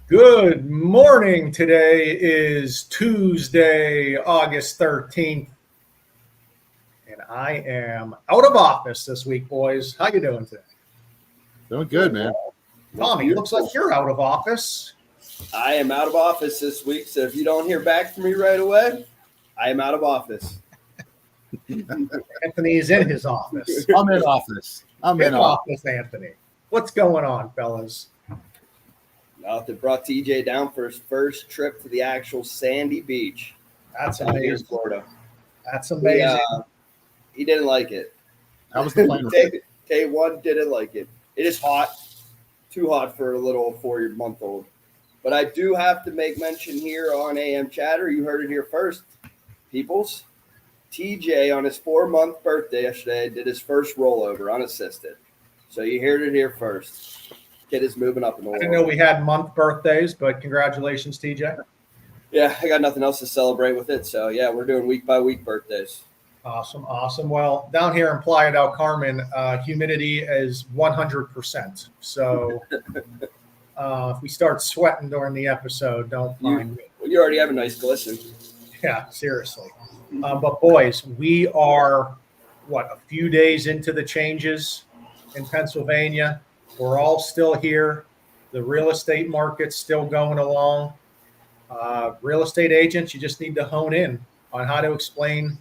Good morning. Today is Tuesday, August 13th, and I am out of office this week, boys. How you doing today? Doing good, man. Tommy, looks like you're out of office. I am out of office this week, so if you don't hear back from me right away, I am out of office. Anthony is in his office. I'm in office. In office, Anthony. What's going on, fellas? They brought TJ down for his first trip to the actual sandy beach. That's out here in amazing. Florida. That's amazing. He didn't like it. That was the plan. Day one didn't like it. It is hot, too hot for a little 4-month-old. But I do have to make mention here on AM Chatter. You heard it here first, peoples. TJ on his 4-month birthday yesterday did his first rollover unassisted. So you heard it here first. Kid is moving up in the world. I didn't know we had month birthdays, but congratulations, TJ. Yeah, I got nothing else to celebrate with it. So, yeah, we're doing week-by-week birthdays. Awesome. Well, down here in Playa del Carmen, humidity is 100%. So if we start sweating during the episode, don't mind me. Well, you already have a nice glisten. Yeah, seriously. But, boys, we are, a few days into the changes in Pennsylvania. We're all still here. The real estate market's still going along. Real estate agents, you just need to hone in on how to explain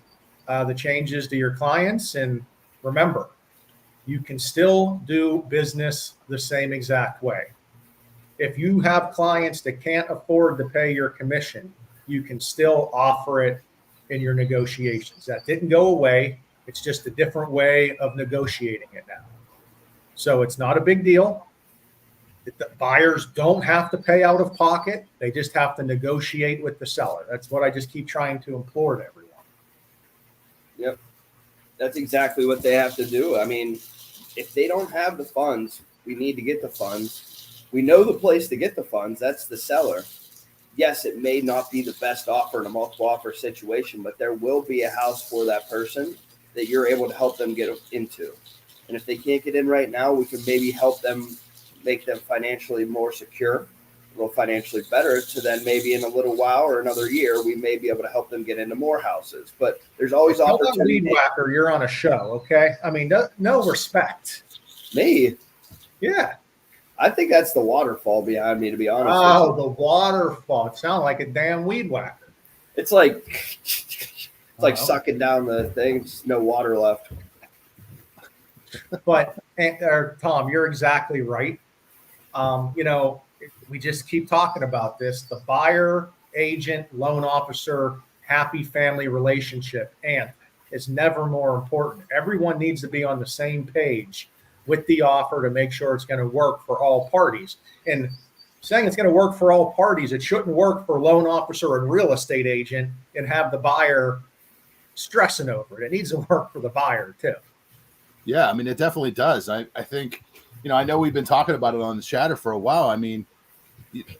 the changes to your clients. And remember, you can still do business the same exact way. If you have clients that can't afford to pay your commission, you can still offer it in your negotiations. That didn't go away. It's just a different way of negotiating it now. So it's not a big deal. The buyers don't have to pay out of pocket. They just have to negotiate with the seller. That's what I just keep trying to implore to everyone. Yep. That's exactly what they have to do. I mean, if they don't have the funds, we need to get the funds. We know the place to get the funds. That's the seller. Yes, it may not be the best offer in a multiple offer situation, but there will be a house for that person that you're able to help them get into. And if they can't get in right now, we can maybe help them, make them financially more secure, a little financially better, to then maybe in a little while or another year, we may be able to help them get into more houses. But there's always opportunity. Weed whacker, you're on a show, okay? I mean, no respect. Me? Yeah. I think that's the waterfall behind me, to be honest. Oh, the waterfall. It sounds like a damn weed whacker. It's like sucking down the thing, just no water left. But Tom, you're exactly right. We just keep talking about this. The buyer, agent, loan officer, happy family relationship, and it's never more important. Everyone needs to be on the same page with the offer to make sure it's going to work for all parties. And saying it's going to work for all parties, it shouldn't work for loan officer and real estate agent and have the buyer stressing over it. It needs to work for the buyer too. Yeah, I mean, it definitely does. I think, I know we've been talking about it on the chatter for a while. I mean,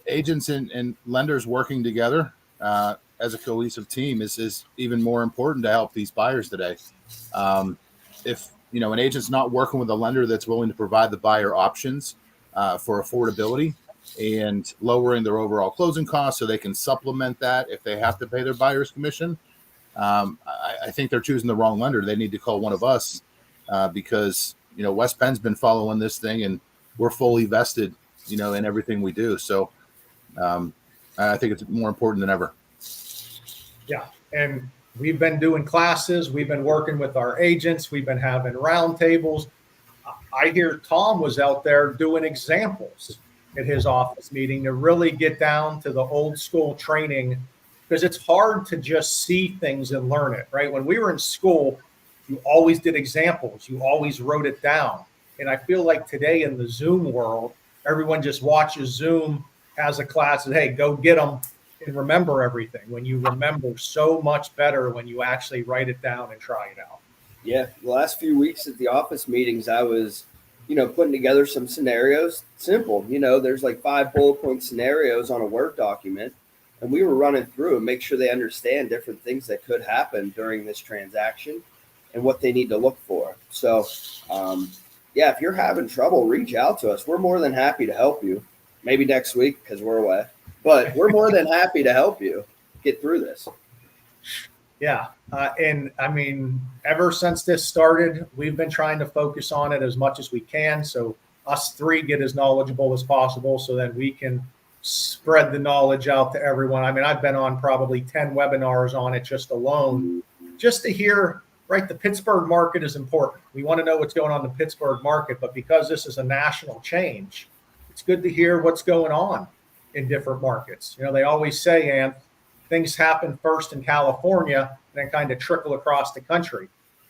agents and lenders working together as a cohesive team is even more important to help these buyers today. If, an agent's not working with a lender that's willing to provide the buyer options for affordability and lowering their overall closing costs so they can supplement that if they have to pay their buyer's commission, I think they're choosing the wrong lender. They need to call one of us. Because, West Penn's been following this thing and we're fully vested, in everything we do. So I think it's more important than ever. Yeah. And we've been doing classes. We've been working with our agents. We've been having roundtables. I hear Tom was out there doing examples at his office meeting to really get down to the old school training, because it's hard to just see things and learn it, right? When we were in school, you always did examples. You always wrote it down. And I feel like today in the Zoom world, everyone just watches Zoom, has a class, and hey, go get them and remember everything. When you remember so much better when you actually write it down and try it out. Yeah, the last few weeks at the office meetings, I was, putting together some scenarios. Simple, there's like 5 bullet point scenarios on a Word document. And we were running through and make sure they understand different things that could happen during this transaction and what they need to look for. So, if you're having trouble, reach out to us. We're more than happy to help you. maybe next week because we're away. But we're more than happy to help you get through this. Yeah. And I mean, ever since this started, we've been trying to focus on it as much as we can. So us three get as knowledgeable as possible so that we can spread the knowledge out to everyone. I mean, I've been on probably 10 webinars on it just alone, just to hear, right? The Pittsburgh market is important. We want to know what's going on in the Pittsburgh market, but because this is a national change, it's good to hear what's going on in different markets. You know, they always say, and things happen first in California and then kind of trickle across the country.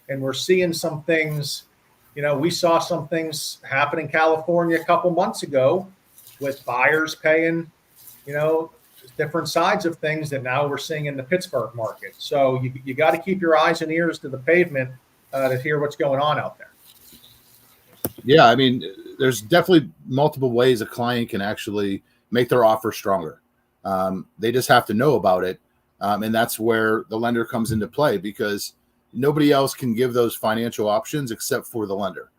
And we're seeing some things, you know, we saw some things happen in California a couple months ago with buyers paying, you know, different sides of things that now we're seeing in the Pittsburgh market. So you got to keep your eyes and ears to the pavement to hear what's going on out there. Yeah, I mean, there's definitely multiple ways a client can actually make their offer stronger. They just have to know about it. And that's where the lender comes into play, because nobody else can give those financial options except for the lender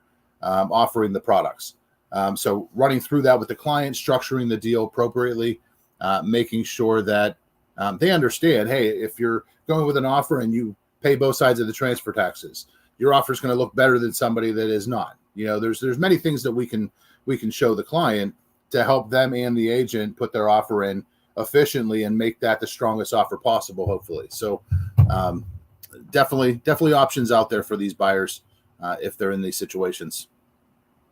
offering the products. So running through that with the client, structuring the deal appropriately, making sure that they understand, hey, if you're going with an offer and you pay both sides of the transfer taxes, your offer is going to look better than somebody that is not. You know, there's many things that we can show the client to help them and the agent put their offer in efficiently and make that the strongest offer possible, hopefully. So definitely options out there for these buyers if they're in these situations.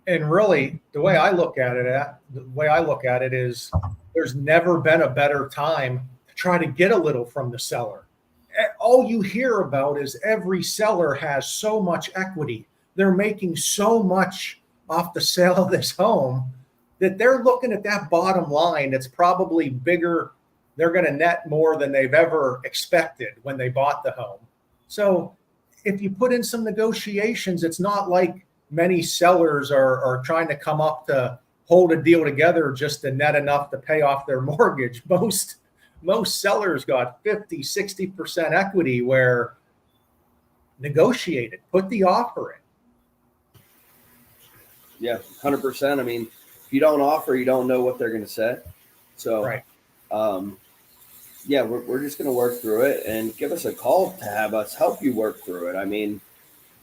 And really, the way I look at it is there's never been a better time to try to get a little from the seller. All you hear about is every seller has so much equity. They're making so much off the sale of this home that they're looking at that bottom line that's probably bigger. They're going to net more than they've ever expected when they bought the home. So if you put in some negotiations, it's not like many sellers are trying to come up to hold a deal together just to net enough to pay off their mortgage. Most sellers got 50, 60% equity where negotiated, put the offer in. Yeah, 100%. I mean, if you don't offer, you don't know what they're going to say. So, right. Yeah, we're just going to work through it, and give us a call to have us help you work through it. I mean,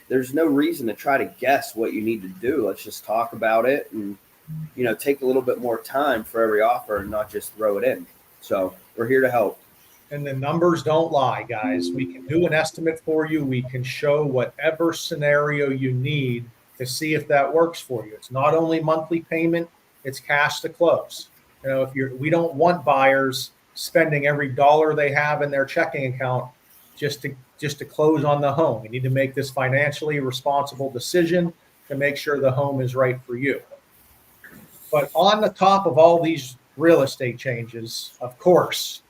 there's no reason to try to guess what you need to do. Let's just talk about it and, you know, take a little bit more time for every offer and not just throw it in. So we're here to help. And the numbers don't lie, guys. We can do an estimate for you. We can show whatever scenario you need to see if that works for you. It's not only monthly payment, it's cash to close. You know, we don't want buyers spending every dollar they have in their checking account just to close on the home. We need to make this financially responsible decision to make sure the home is right for you. But on the top of all these real estate changes, of course,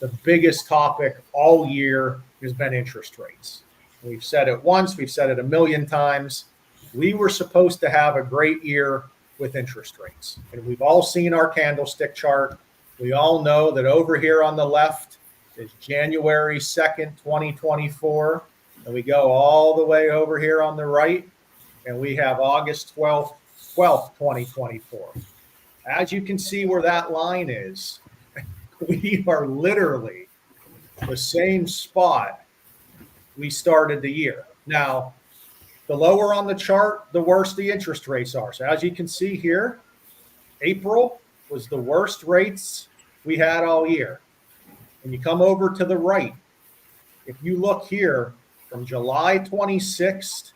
the biggest topic all year has been interest rates. We've said it once, we've said it a million times. We were supposed to have a great year with interest rates. And we've all seen our candlestick chart. We all know that over here on the left is January 2nd, 2024. And we go all the way over here on the right, and we have August 12th, 2024. As you can see where that line is, we are literally the same spot we started the year. Now, the lower on the chart, the worse the interest rates are. So as you can see here, April was the worst rates we had all year. And you come over to the right, if you look here from July 26th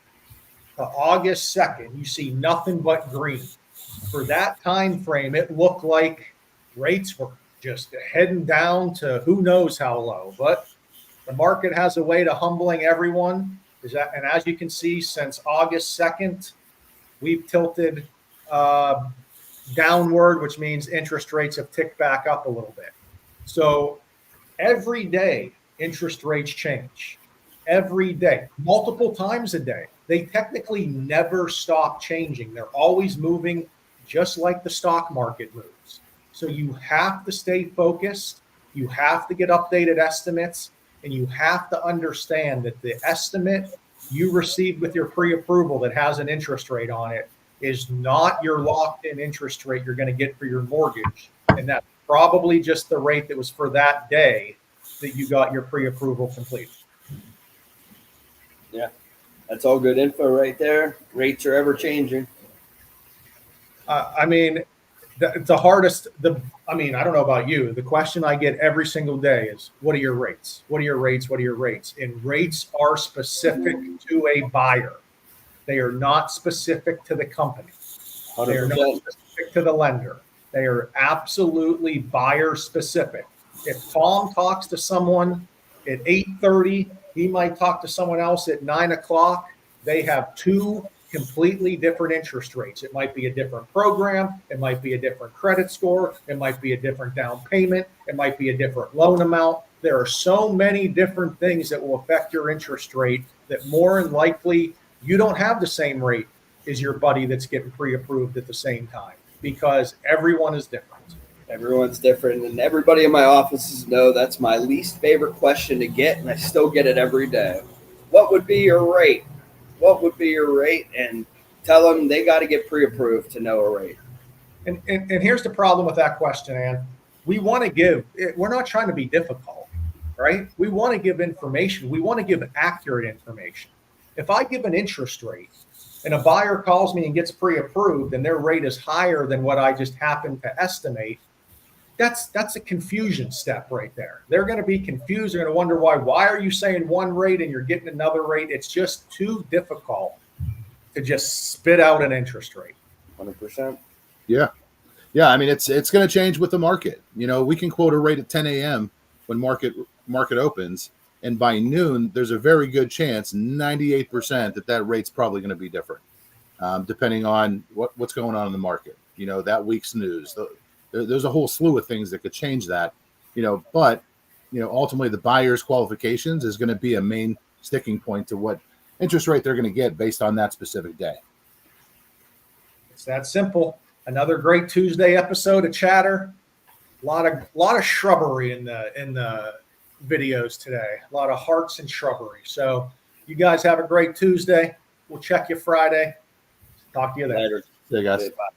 to August 2nd, you see nothing but green. For that time frame, it looked like rates were just heading down to who knows how low. But the market has a way to humbling everyone. And as you can see, since August 2nd, we've tilted downward, which means interest rates have ticked back up a little bit. So every day, interest rates change. Every day, multiple times a day. They technically never stop changing. They're always moving, just like the stock market moves. So you have to stay focused. You have to get updated estimates. And you have to understand that the estimate you received with your pre-approval that has an interest rate on it is not your locked-in interest rate you're going to get for your mortgage, and that's probably just the rate that was for that day that you got your pre-approval completed. That's all good info right there. Rates are ever changing. I mean, the hardest, I mean, I don't know about you. The question I get every single day is, what are your rates? What are your rates? What are your rates? And rates are specific to a buyer. They are not specific to the company. They are not 100%. specific to the lender. They are absolutely buyer specific. If Tom talks to someone at 8:30, he might talk to someone else at 9 o'clock. They have two completely different interest rates. It might be a different program. It might be a different credit score. It might be a different down payment. It might be a different loan amount. There are so many different things that will affect your interest rate that more than likely you don't have the same rate as your buddy that's getting pre-approved at the same time, because everyone is different. Everyone's different, and everybody in my offices know that's my least favorite question to get, and I still get it every day. What would be your rate? What would be your rate? And tell them they got to get pre-approved to know a rate. And here's the problem with that question, Ann. We want to give, we're not trying to be difficult, right? We want to give information. We want to give accurate information. If I give an interest rate and a buyer calls me and gets pre-approved and their rate is higher than what I just happened to estimate, that's a confusion step right there. They're going to be confused. They're going to wonder why are you saying one rate and you're getting another rate? It's just too difficult to just spit out an interest rate. 100%. Yeah. I mean, it's going to change with the market. You know, we can quote a rate at 10 a.m. when market opens, and by noon, there's a very good chance, 98%, that rate's probably going to be different, depending on what's going on in the market. You know, that week's news. There's a whole slew of things that could change that. You know, but ultimately the buyer's qualifications is going to be a main sticking point to what interest rate they're going to get based on that specific day. It's that simple. Another great Tuesday episode of Chatter. A lot of shrubbery in the videos today. A lot of hearts and shrubbery. So you guys have a great Tuesday. We'll check you Friday. Talk to you then. Later. See you guys. Bye.